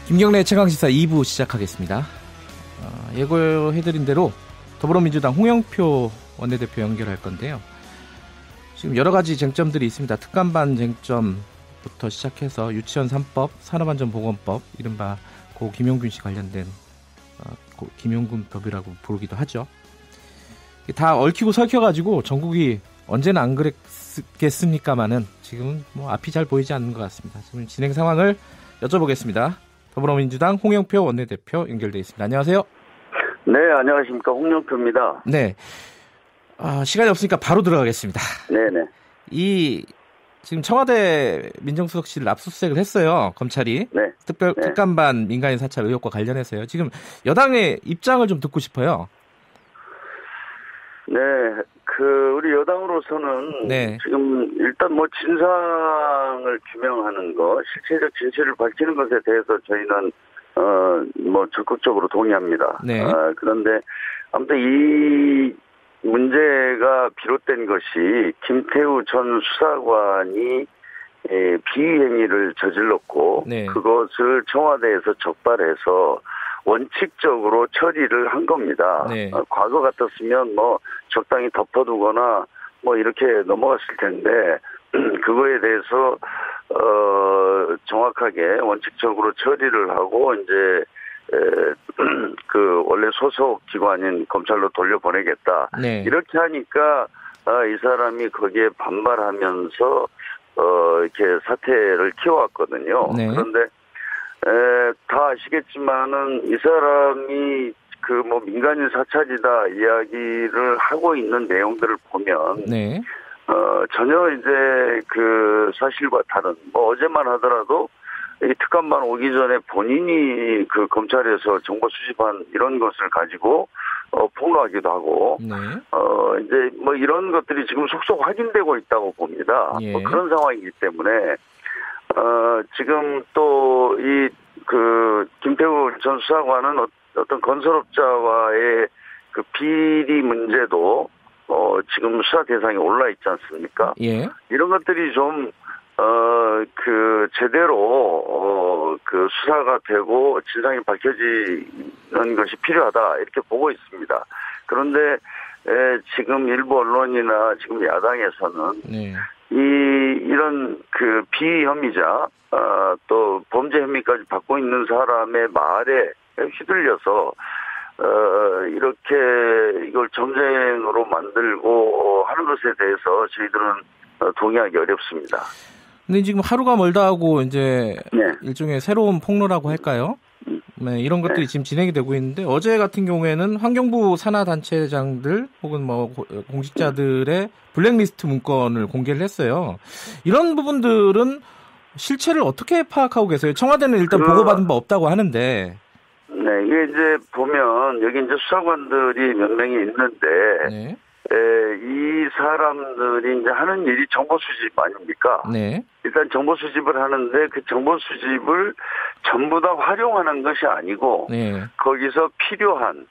김경래 최강시사 2부 시작하겠습니다. 예고해드린 대로 더불어민주당 홍영표 원내대표 연결할 건데요. 지금 여러 가지 쟁점들이 있습니다. 특감반 쟁점부터 시작해서 유치원 3법, 산업안전보건법, 이른바 고 김용균 씨 관련된 고 김용균법이라고 부르기도 하죠. 다 얽히고 설켜가지고 전국이 언제나 안 그랬겠습니까마는 지금은 뭐 앞이 잘 보이지 않는 것 같습니다. 지금 진행 상황을 여쭤보겠습니다. 더불어민주당 홍영표 원내대표 연결돼 있습니다. 안녕하세요. 네, 안녕하십니까. 홍영표입니다. 네. 시간이 없으니까 바로 들어가겠습니다. 네네. 지금 청와대 민정수석실 압수수색을 했어요. 검찰이. 네. 특감반 민간인 사찰 의혹과 관련해서요. 지금 여당의 입장을 좀 듣고 싶어요. 네. 우리 여당으로서는 네. 지금 일단 뭐 진상을 규명하는 거, 실체적 진실을 밝히는 것에 대해서 저희는 뭐 적극적으로 동의합니다. 네. 그런데 아무튼 이 문제가 비롯된 것이 김태우 전 수사관이 비행위를 저질렀고 네. 그것을 청와대에서 적발해서 원칙적으로 처리를 한 겁니다. 네. 과거 같았으면 뭐 적당히 덮어두거나 뭐 이렇게 넘어갔을 텐데 그거에 대해서 정확하게 원칙적으로 처리를 하고 이제 원래 소속 기관인 검찰로 돌려보내겠다. 네. 이렇게 하니까 이 사람이 거기에 반발하면서 이렇게 사태를 키워왔거든요. 네. 그런데 다 아시겠지만은 이 사람이 뭐 민간인 사찰이다 이야기를 하고 있는 내용들을 보면 네. 전혀 이제 그 사실과 다른 뭐 어제만 하더라도 이 특감반 오기 전에 본인이 그 검찰에서 정보 수집한 이런 것을 가지고 폭로하기도 하고 네. 이제 뭐 이런 것들이 지금 속속 확인되고 있다고 봅니다. 예. 뭐 그런 상황이기 때문에 지금 또 김태우 전 수사관은 어떤 건설업자와의 그 비리 문제도 지금 수사 대상에 올라 있지 않습니까? 예. 이런 것들이 좀 제대로 수사가 되고 진상이 밝혀지는 것이 필요하다 이렇게 보고 있습니다. 그런데 지금 일부 언론이나 지금 야당에서는 네. 이런 비혐의자 또 범죄 혐의까지 받고 있는 사람의 말에 휘둘려서 이렇게 이걸 정쟁으로 만들고 하는 것에 대해서 저희들은 동의하기 어렵습니다. 근데 지금 하루가 멀다 하고 이제 네. 일종의 새로운 폭로라고 할까요? 네, 이런 것들이 네. 지금 진행이 되고 있는데 어제 같은 경우에는 환경부 산하 단체장들 혹은 뭐 공직자들의 블랙리스트 문건을 공개를 했어요. 이런 부분들은 실체를 어떻게 파악하고 계세요? 청와대는 일단 보고받은 바 없다고 하는데. 네, 이게 이제 보면 여기 이제 수사관들이 몇 명이 있는데 네. 이 사람들이 이제 하는 일이 정보 수집 아닙니까? 네. 일단 정보 수집을 하는데 그 정보 수집을 전부 다 활용하는 것이 아니고 네. 거기서 필요한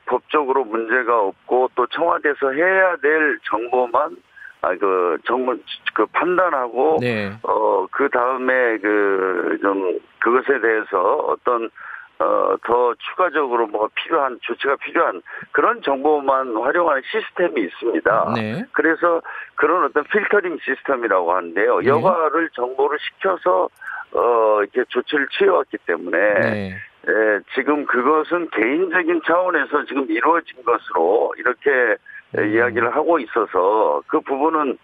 법적으로 문제가 없고 또 청와대에서 해야 될 정보만 정보 판단하고 네. 그 다음에 그것에 대해서 어떤 더 추가적으로 뭐가 필요한 조치가 필요한 그런 정보만 활용하는 시스템이 있습니다. 네. 그래서 그런 어떤 필터링 시스템이라고 하는데요. 네. 여과를 정보를 시켜서 이렇게 조치를 취해왔기 때문에 네. 지금 그것은 개인적인 차원에서 지금 이루어진 것으로 이렇게 이야기를 하고 있어서 그 부분은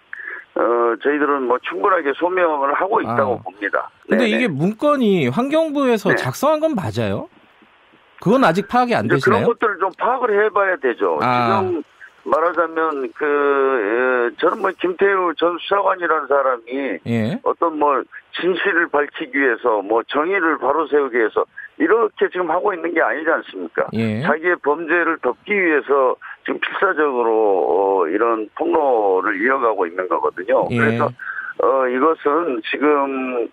저희들은 뭐 충분하게 소명을 하고 있다고 봅니다. 근데 네네. 이게 문건이 환경부에서 네. 작성한 건 맞아요? 그건 아직 파악이 안 되시나요? 그런 것들을 좀 파악을 해봐야 되죠. 지금 말하자면 저는 뭐 김태우 전 수사관이라는 사람이 예. 어떤 뭐 진실을 밝히기 위해서 뭐 정의를 바로 세우기 위해서 이렇게 지금 하고 있는 게 아니지 않습니까? 예. 자기의 범죄를 덮기 위해서 지금 필사적으로 이런 폭로를 이어가고 있는 거거든요. 예. 그래서 이것은 지금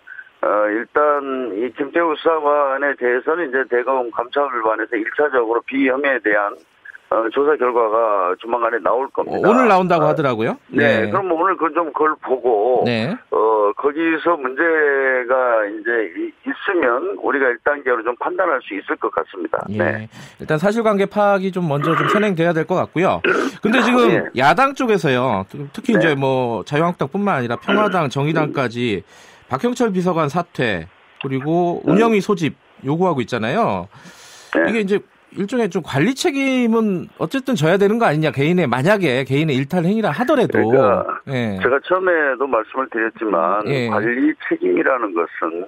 일단 이 김태우 수사관에 대해서는 이제 대검 감찰관에서 1차적으로 비혐의에 대한 조사 결과가 조만간에 나올 겁니다. 오늘 나온다고 하더라고요. 네. 그럼 오늘 그걸 보고, 네. 거기서 문제가 이제 있으면 우리가 1단계로 좀 판단할 수 있을 것 같습니다. 예. 네. 일단 사실관계 파악이 좀 먼저 좀 선행돼야 될 것 같고요. 근데 지금 네. 야당 쪽에서요. 특히 네. 이제 뭐 자유한국당뿐만 아니라 평화당, 정의당까지 박형철 비서관 사퇴 그리고 운영위 소집 요구하고 있잖아요. 네. 이게 이제 일종의 좀 관리 책임은 어쨌든 져야 되는 거 아니냐. 만약에 개인의 일탈 행위라 하더라도. 그러니까 예. 제가 처음에도 말씀을 드렸지만 예. 관리 책임이라는 것은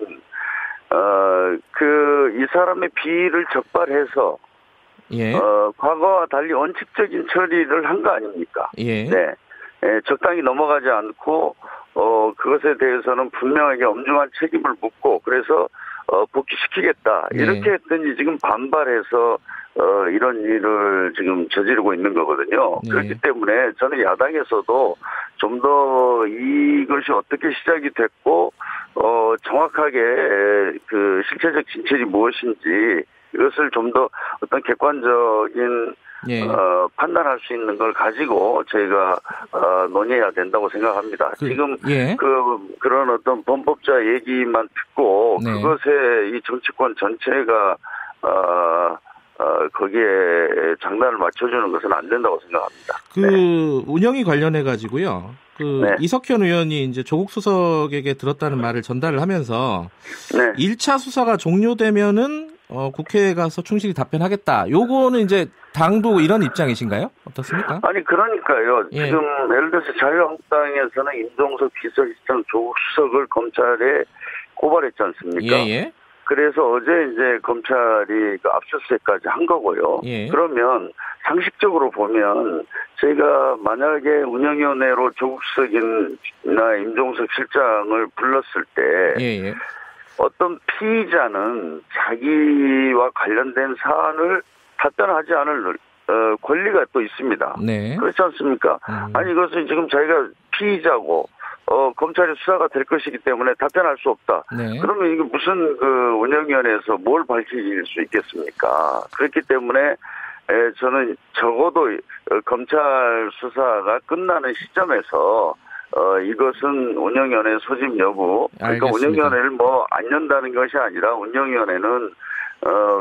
이 사람의 비위를 적발해서 예. 과거와 달리 원칙적인 처리를 한 거 아닙니까? 예. 네. 적당히 넘어가지 않고 그것에 대해서는 분명하게 엄중한 책임을 묻고 그래서 복귀시키겠다. 네. 이렇게 했더니 지금 반발해서 이런 일을 지금 저지르고 있는 거거든요. 네. 그렇기 때문에 저는 야당에서도 좀 더 이것이 어떻게 시작이 됐고 정확하게 그 실체적 진실이 무엇인지 이것을 좀 더 어떤 객관적인 예. 판단할 수 있는 걸 가지고 저희가 논의해야 된다고 생각합니다. 지금 예. 그런 어떤 범법자 얘기만 듣고 네. 그것에 이 정치권 전체가 거기에 장단을 맞춰주는 것은 안 된다고 생각합니다. 네. 운영이 관련해 가지고요. 네. 이석현 의원이 이제 조국 수석에게 들었다는 말을 전달을 하면서 네. 1차 수사가 종료되면은 국회에 가서 충실히 답변하겠다. 요거는 이제 당도 이런 입장이신가요? 어떻습니까? 아니 그러니까요. 예. 지금 예를 들어서 자유한국당에서는 임종석 비서실장 조국 수석을 검찰에 고발했지 않습니까? 예. 그래서 어제 이제 검찰이 압수수색까지 한 거고요. 예. 그러면 상식적으로 보면 저희가 만약에 운영위원회로 조국 수석이나 임종석 실장을 불렀을 때 예. 어떤 피의자는 자기와 관련된 사안을 답변하지 않을 권리가 또 있습니다. 네. 그렇지 않습니까? 아니 이것은 지금 자기가 피의자고 검찰의 수사가 될 것이기 때문에 답변할 수 없다. 네. 그러면 이게 무슨 운영위원회에서 뭘 밝힐 수 있겠습니까? 그렇기 때문에 저는 적어도 검찰 수사가 끝나는 시점에서 이것은 운영위원회 소집 여부. 그러니까 알겠습니다. 운영위원회를 안 연다는 것이 아니라 운영위원회는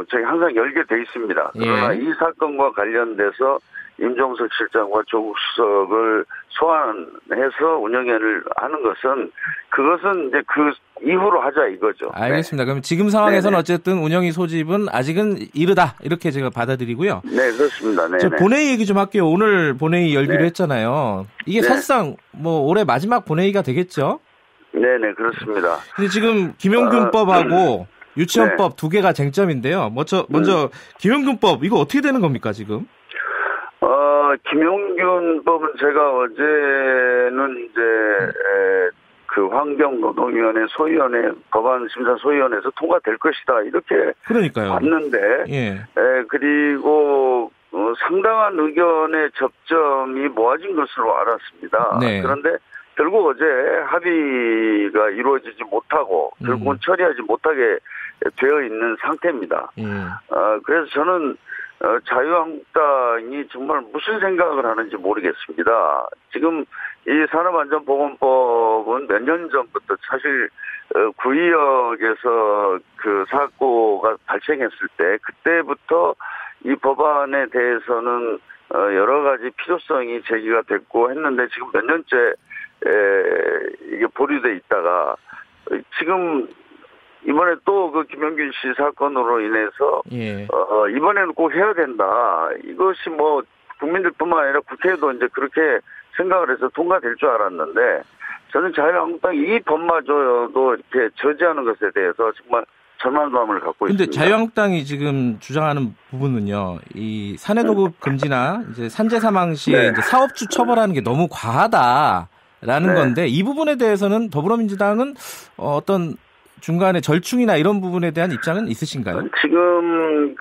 저희 항상 열게 돼 있습니다. 그러나 예. 이 사건과 관련돼서 임종석 실장과 조국 수석을 소환해서 운영위원회를 하는 것은 그것은 이제 그 이후로 하자 이거죠. 알겠습니다. 네. 그럼 지금 상황에서는 네네. 어쨌든 운영위 소집은 아직은 이르다 이렇게 제가 받아들이고요. 네, 그렇습니다. 네. 저 본회의 얘기 좀 할게요. 오늘 본회의 열기로 네. 했잖아요. 이게 네. 사실상 올해 마지막 본회의가 되겠죠? 네네, 그렇습니다. 근데 지금 김용균법하고 유치원법 네. 두 개가 쟁점인데요. 먼저 김용균법 이거 어떻게 되는 겁니까 지금? 김용균법은 제가 어제는 이제 그 환경노동위원회 소위원회 법안 심사 소위원회에서 통과될 것이다 이렇게 그러니까요. 봤는데 예. 그리고 상당한 의견의 접점이 모아진 것으로 알았습니다. 네. 그런데 결국 어제 합의가 이루어지지 못하고 결국은 처리하지 못하게 되어 있는 상태입니다. 그래서 저는 자유한국당이 정말 무슨 생각을 하는지 모르겠습니다. 지금 이 산업안전보건법은 몇 년 전부터 사실 구의역에서 그 사고가 발생했을 때 그때부터 이 법안에 대해서는 여러 가지 필요성이 제기가 됐고 했는데 지금 몇 년째 이게 보류돼 있다가 지금 이번에 또 그 김용균 씨 사건으로 인해서 예. 이번에는 꼭 해야 된다. 이것이 국민들뿐만 아니라 국회도 이제 그렇게 생각을 해서 통과될 줄 알았는데 저는 자유한국당이 이 법마저도 이렇게 저지하는 것에 대해서 정말 절망감을 갖고 근데 있습니다. 자유한국당이 지금 주장하는 부분은요, 이 산해도급 금지나 이제 산재 사망 시에 네. 이제 사업주 처벌하는 게 너무 과하다라는 네. 건데 이 부분에 대해서는 더불어민주당은 어떤 중간에 절충이나 이런 부분에 대한 입장은 있으신가요? 지금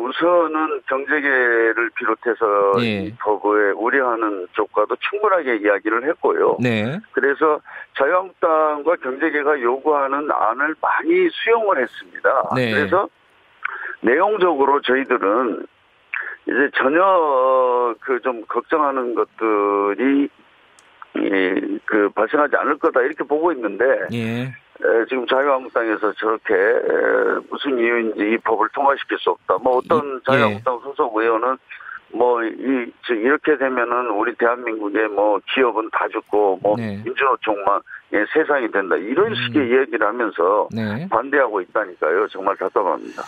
우선은 경제계를 비롯해서 예. 이 법에 우려하는 쪽과도 충분하게 이야기를 했고요. 네. 그래서 자유한국당과 경제계가 요구하는 안을 많이 수용을 했습니다. 네. 그래서 내용적으로 저희들은 이제 전혀 좀 걱정하는 것들이 발생하지 않을 거다 이렇게 보고 있는데 예. 지금 자유한국당에서 저렇게 무슨 이유인지 이 법을 통과시킬 수 없다. 뭐 어떤 자유한국당 소속 의원은 이렇게 되면은 우리 대한민국의 기업은 다 죽고 민주노총만 세상이 된다. 이런 식의 이야기를 하면서 반대하고 있다니까요. 정말 답답합니다.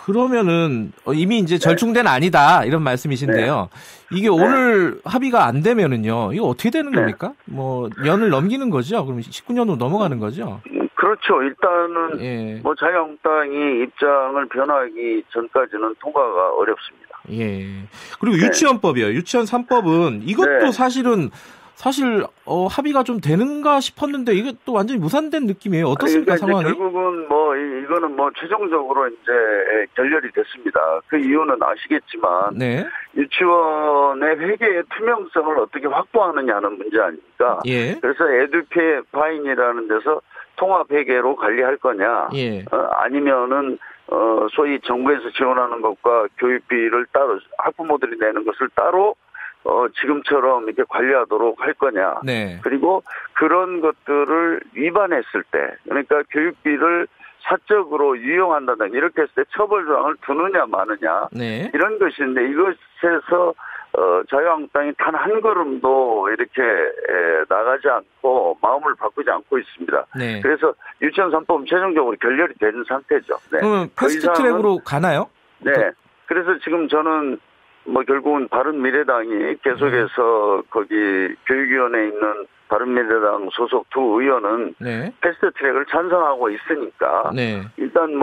그러면은 이미 이제 절충된 아니다 이런 말씀이신데요. 이게 오늘 합의가 안 되면은요. 이거 어떻게 되는 겁니까? 연을 넘기는 거죠? 그럼 19년으로 넘어가는 거죠? 그렇죠. 일단은 자유한국당이 입장을 변화하기 전까지는 통과가 어렵습니다. 예. 그리고 유치원법이요. 유치원 3법은 이것도 사실 합의가 좀 되는가 싶었는데 이게 또 완전히 무산된 느낌이에요. 어떻습니까, 상황이? 결국은 이거는 최종적으로 이제 결렬이 됐습니다. 그 이유는 아시겠지만 유치원의 회계의 투명성을 어떻게 확보하느냐는 문제 아닙니까? 그래서 에듀페파인이라는 데서 통합 회계로 관리할 거냐, 아니면은 소위 정부에서 지원하는 것과 교육비를 따로 학부모들이 내는 것을 따로 지금처럼 이렇게 관리하도록 할 거냐. 그리고 그런 것들을 위반했을 때, 그러니까 교육비를 사적으로 유용한다든가 이렇게 했을 때 처벌 조항을 두느냐 마느냐. 이런 것인데 이것에서 자유한국당이 단 한 걸음도 이렇게 나가지 않고 마음을 바꾸지 않고 있습니다. 그래서 유치원 3법은 최종적으로 결렬이 된 상태죠. 그러면 패스트트랙으로 가나요? 그래서 지금 저는 결국은 바른미래당이 계속해서 거기 교육위원회에 있는 바른미래당 소속 두 의원은 패스트트랙을 찬성하고 있으니까 일단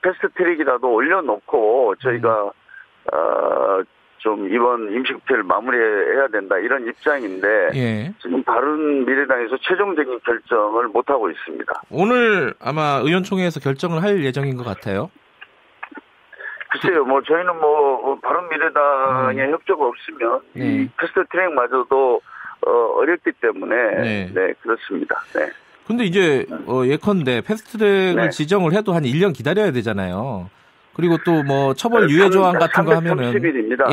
패스트트랙이라도 올려놓고 저희가 좀 이번 임시국회를 마무리해야 된다 이런 입장인데 지금 바른미래당에서 최종적인 결정을 못하고 있습니다. 오늘 아마 의원총회에서 결정을 할 예정인 것 같아요. 글쎄요, 저희는 바른미래당의 협조가 없으면 이 패스트트랙마저도 어렵기 때문에 그렇습니다. 근데 이제 예컨대 패스트트랙을 지정을 해도 한 1년 기다려야 되잖아요. 그리고 또 처벌 유예 조항 같은 거 하면은 330일입니다.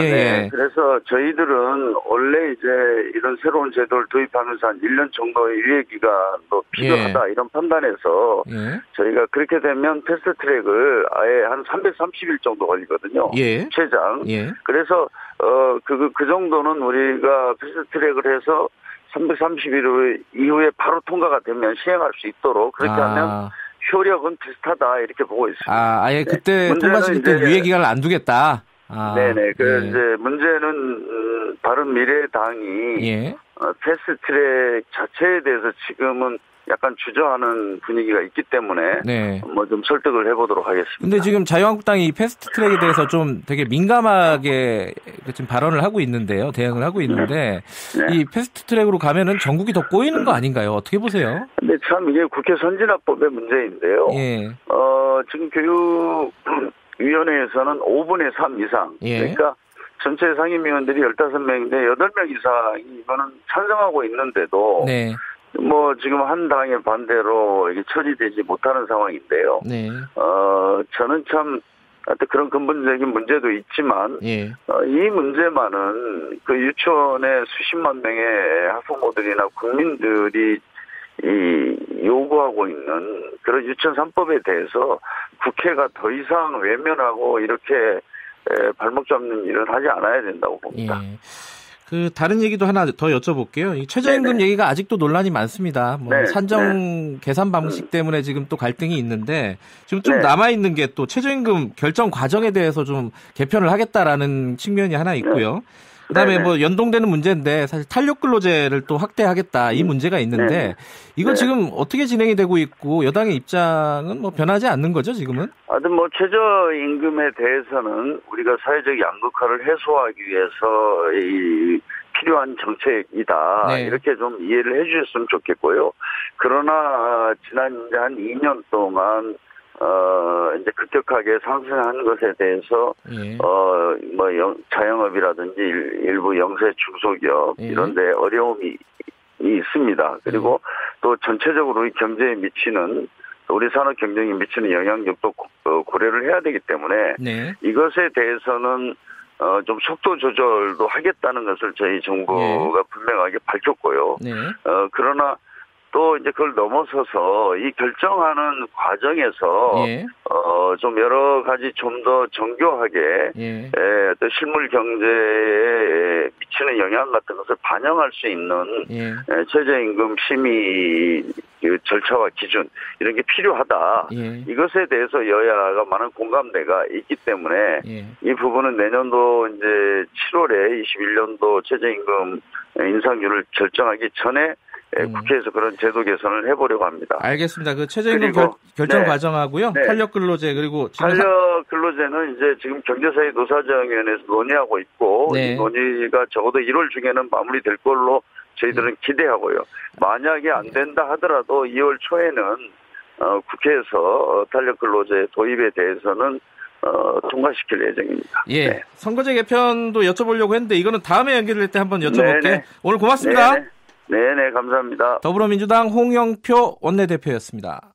그래서 저희들은 원래 이제 이런 새로운 제도를 도입하면서 한 1년 정도의 유예 기간도 필요하다 이런 판단에서 저희가 그렇게 되면 패스트트랙을 아예 한 330일 정도 걸리거든요. 최장. 그래서 그 정도는 우리가 패스트트랙을 해서 330일 이후에 바로 통과가 되면 시행할 수 있도록 그렇게 하면 효력은 비슷하다 이렇게 보고 있습니다. 아예 그때 통과시킬 때 유예 기간을 안 두겠다. 이제 문제는 바른미래당이 패스트트랙 자체에 대해서 지금은 약간 주저하는 분위기가 있기 때문에 좀 설득을 해보도록 하겠습니다. 근데 지금 자유한국당이 패스트트랙에 대해서 좀 되게 민감하게 지금 발언을 하고 있는데요, 대응을 하고 있는데 이 패스트트랙으로 가면은 전국이 더 꼬이는 거 아닌가요? 어떻게 보세요? 근데 참 이게 국회 선진화법의 문제인데요. 지금 교육위원회에서는 5분의 3 이상, 그러니까 전체 상임위원들이 15명인데 8명 이상이 이거는 찬성하고 있는데도 지금 한 당의 반대로 이게 처리되지 못하는 상황인데요. 저는 참 하여튼 그런 근본적인 문제도 있지만 이 문제만은 그 유치원의 수십만 명의 학부모들이나 국민들이 요구하고 있는 그런 유치원 3법에 대해서 국회가 더 이상 외면하고 이렇게 발목 잡는 일은 하지 않아야 된다고 봅니다. 다른 얘기도 하나 더 여쭤볼게요. 이 최저임금 얘기가 아직도 논란이 많습니다. 산정 계산 방식 때문에 지금 또 갈등이 있는데 지금 좀 남아있는 게 또 최저임금 결정 과정에 대해서 좀 개편을 하겠다라는 측면이 하나 있고요. 그다음에 연동되는 문제인데 사실 탄력근로제를 또 확대하겠다 이 문제가 있는데 이거 지금 어떻게 진행이 되고 있고 여당의 입장은 변하지 않는 거죠 지금은? 최저임금에 대해서는 우리가 사회적 양극화를 해소하기 위해서 필요한 정책이다 이렇게 좀 이해를 해주셨으면 좋겠고요. 그러나 지난 이제 한 2년 동안 이제 급격하게 상승한 것에 대해서 자영업이라든지 일부 영세 중소기업 이런데 어려움이 있습니다. 그리고 또 전체적으로 우리 경제에 미치는 우리 산업 경쟁에 미치는 영향력도 고려를 해야 되기 때문에 이것에 대해서는 좀 속도 조절도 하겠다는 것을 저희 정부가 분명하게 밝혔고요. 네. 그러나 또 이제 그걸 넘어서서 이 결정하는 과정에서 좀 여러 가지 좀 더 정교하게 또 실물 경제에 미치는 영향 같은 것을 반영할 수 있는 최저임금 심의 절차와 기준 이런 게 필요하다. 이것에 대해서 여야가 많은 공감대가 있기 때문에 이 부분은 내년도 이제 7월에 21년도 최저임금 인상률을 결정하기 전에 국회에서 그런 제도 개선을 해보려고 합니다. 알겠습니다. 그 최저임금 결정 과정하고요. 탄력 근로제 그리고 탄력 근로제는 이제 지금 경제사회 노사정위원회에서 논의하고 있고 이 논의가 적어도 1월 중에는 마무리될 걸로 저희들은 기대하고요. 만약에 안 된다 하더라도 2월 초에는 국회에서 탄력 근로제 도입에 대해서는 통과시킬 예정입니다. 선거제 개편도 여쭤보려고 했는데 이거는 다음에 연결될 때 한번 여쭤볼게요. 오늘 고맙습니다. 네네, 감사합니다. 더불어민주당 홍영표 원내대표였습니다.